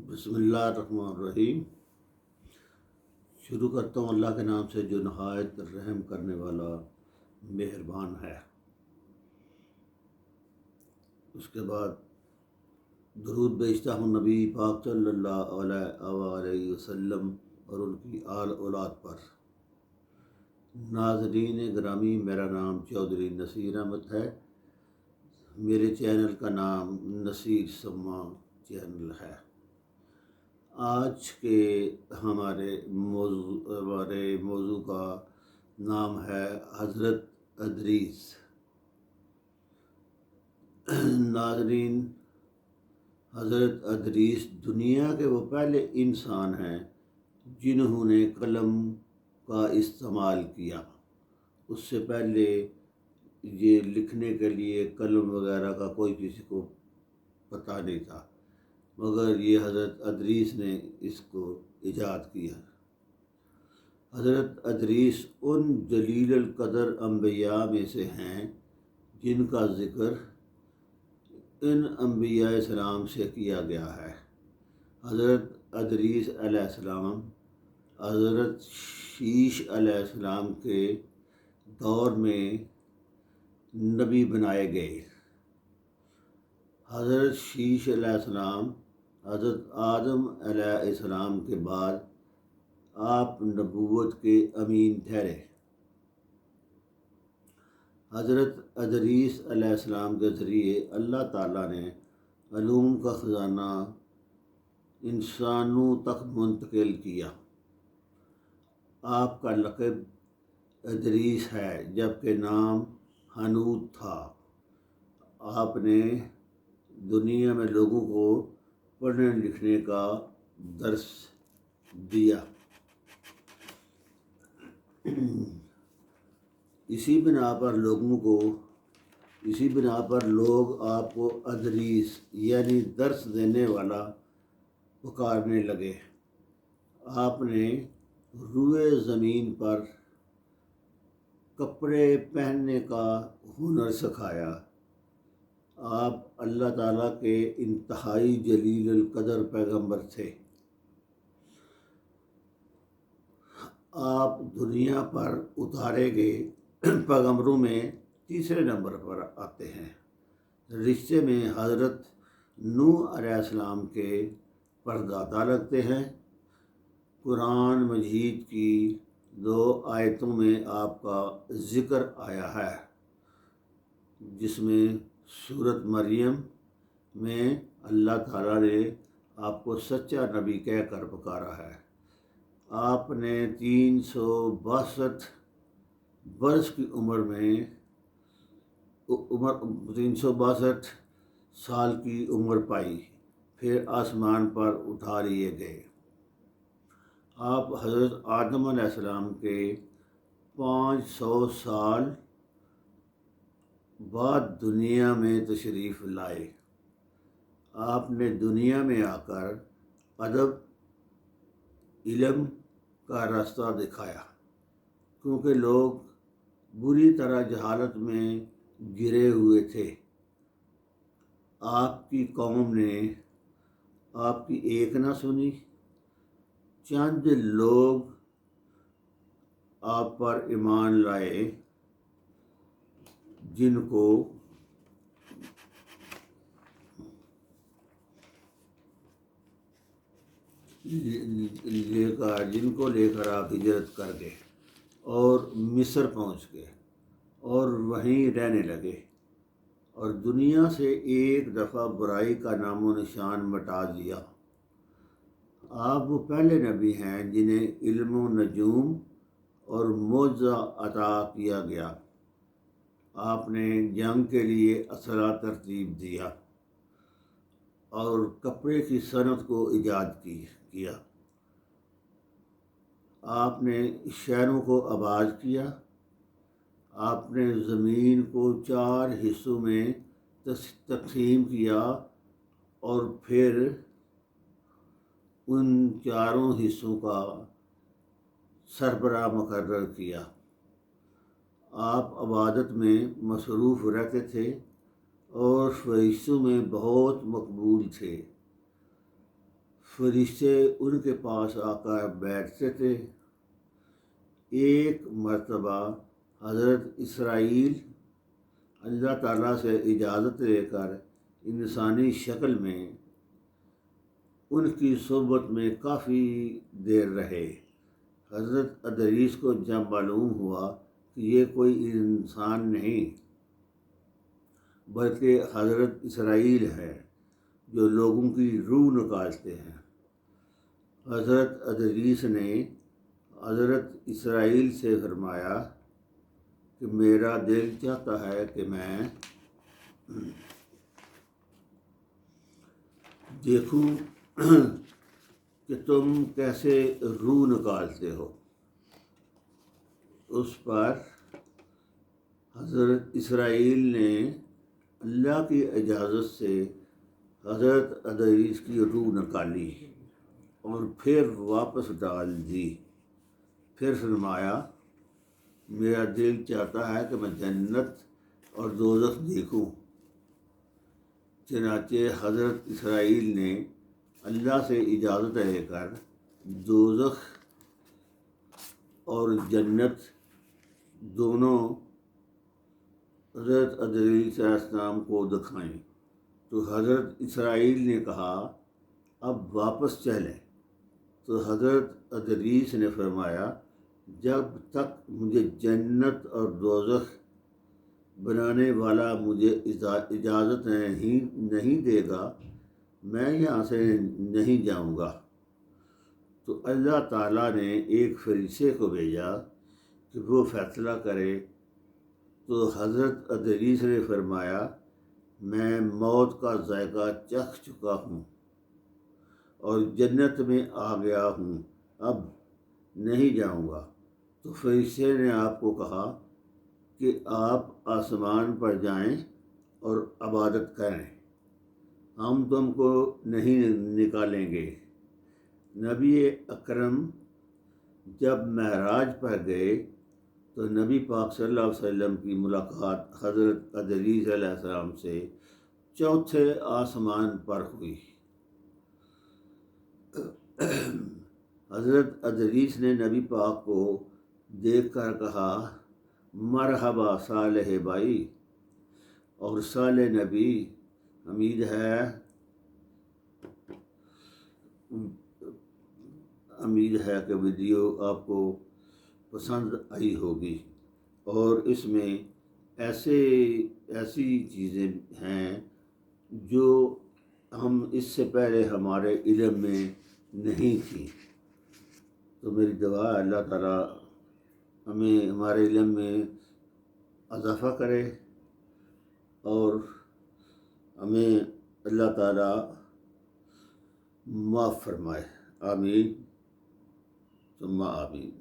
بسم اللہ الرحمن الرحیم۔ شروع کرتا ہوں اللہ کے نام سے جو نہایت رحم کرنے والا مہربان ہے۔ اس کے بعد درود بھیجتا ہوں نبی پاک صلی اللہ علیہ وسلم اور ان کی آل اولاد پر۔ ناظرین گرامی، میرا نام چودھری نصیر احمد ہے۔ میرے چینل کا نام نصیر سما چینل ہے۔ آج کے ہمارے موضوع کا نام ہے حضرت ادریس۔ ناظرین، حضرت ادریس دنیا کے وہ پہلے انسان ہیں جنہوں نے قلم کا استعمال کیا۔ اس سے پہلے یہ لکھنے کے لیے قلم وغیرہ کا کوئی کسی کو پتہ نہیں تھا، مگر یہ حضرت ادریس نے اس کو ایجاد کیا۔ حضرت ادریس ان جلیل القدر انبیاء میں سے ہیں جن کا ذکر ان انبیاء السلام سے کیا گیا ہے۔ حضرت ادریس علیہ السلام حضرت شیش علیہ السلام کے دور میں نبی بنائے گئے۔ حضرت شیش علیہ السلام حضرت آدم علیہ السلام کے بعد آپ نبوت کے امین ٹھہرے۔ حضرت ادریس علیہ السلام کے ذریعے اللہ تعالیٰ نے علوم کا خزانہ انسانوں تک منتقل کیا۔ آپ کا لقب ادریس ہے جبکہ نام حنوت تھا۔ آپ نے دنیا میں لوگوں کو پڑھنے لکھنے کا درس دیا۔ اسی بنا پر لوگ آپ کو ادریس یعنی درس دینے والا پکارنے لگے۔ آپ نے روئے زمین پر کپڑے پہننے کا ہنر سکھایا۔ آپ اللہ تعالیٰ کے انتہائی جلیل القدر پیغمبر تھے۔ آپ دنیا پر اتارے گئے پیغمبروں میں تیسرے نمبر پر آتے ہیں۔ رشتے میں حضرت نوح علیہ السلام کے پردادا لگتے ہیں۔ قرآن مجید کی 2 آیتوں میں آپ کا ذکر آیا ہے، جس میں سورۃ مریم میں اللہ تعالیٰ نے آپ کو سچا نبی کہہ کر پکارا ہے۔ آپ نے 362 برس کی عمر میں 362 سال کی عمر پائی، پھر آسمان پر اٹھا لیے گئے۔ آپ حضرت آدم علیہ السلام کے 500 سال بعد دنیا میں تشریف لائے۔ آپ نے دنیا میں آ کر ادب علم کا راستہ دکھایا، کیونکہ لوگ بری طرح جہالت میں گرے ہوئے تھے۔ آپ کی قوم نے آپ کی ایک نہ سنی۔ چند لوگ آپ پر ایمان لائے، جن کو لے کر آپ ہجرت کر گئے اور مصر پہنچ گئے اور وہیں رہنے لگے، اور دنیا سے ایک دفعہ برائی کا نام و نشان مٹا دیا۔ آپ وہ پہلے نبی ہیں جنہیں علم و نجوم اور معجزہ عطا کیا گیا۔ آپ نے جنگ کے لیے اسلحہ ترتیب دیا اور کپڑے کی صنعت کو ایجاد کیا۔ آپ نے شہروں کو آباد کیا۔ آپ نے زمین کو 4 حصوں میں تقسیم کیا اور پھر ان 4 حصوں کا سربراہ مقرر کیا۔ آپ عبادت میں مصروف رہتے تھے اور فرشتوں میں بہت مقبول تھے۔ فرشتے ان کے پاس آ کر بیٹھتے تھے۔ ایک مرتبہ حضرت اسرائیل اللہ تعالیٰ سے اجازت لے کر انسانی شکل میں ان کی صحبت میں کافی دیر رہے۔ حضرت ادریس کو جب معلوم ہوا کہ یہ کوئی انسان نہیں بلکہ حضرت اسرائیل ہے جو لوگوں کی روح نکالتے ہیں، حضرت ادریس نے حضرت اسرائیل سے فرمایا کہ میرا دل چاہتا ہے کہ میں دیکھوں کہ تم کیسے روح نکالتے ہو۔ اس پر حضرت اسرائیل نے اللہ کی اجازت سے حضرت ادریس کی روح نکالی اور پھر واپس ڈال دی۔ پھر فرمایا میرا دل چاہتا ہے کہ میں جنت اور دوزخ دیکھوں۔ چنانچہ حضرت اسرائیل نے اللہ سے اجازت لے کر دوزخ اور جنت دونوں حضرت ادریس علیہ السلام کو دکھائیں، تو حضرت اسرائیل نے کہا اب واپس چلیں۔ تو حضرت ادریس نے فرمایا جب تک مجھے جنت اور دوزخ بنانے والا مجھے اجازت نہیں دے گا میں یہاں سے نہیں جاؤں گا۔ تو اللہ تعالیٰ نے ایک فرشتے کو بھیجا کہ وہ فیصلہ کرے۔ تو حضرت ادریس نے فرمایا میں موت کا ذائقہ چکھ چکا ہوں اور جنت میں آ گیا ہوں، اب نہیں جاؤں گا۔ تو فرشتے نے آپ کو کہا کہ آپ آسمان پر جائیں اور عبادت کریں، ہم تم کو نہیں نکالیں گے۔ نبی اکرم جب معراج پر گئے تو نبی پاک صلی اللہ علیہ وسلم کی ملاقات حضرت ادریس علیہ السلام سے چوتھے آسمان پر ہوئی۔ حضرت ادریس نے نبی پاک کو دیکھ کر کہا مرحبا صالح بھائی، اور صالح نبی امید ہے کہ ویڈیو آپ کو پسند آئی ہوگی، اور اس میں ایسی چیزیں ہیں جو ہم اس سے پہلے ہمارے علم میں نہیں تھی۔ تو میری دعا ہے اللہ تعالیٰ ہمیں ہمارے علم میں اضافہ کرے اور ہمیں اللہ تعالیٰ معاف فرمائے۔ آمین ثم آمین۔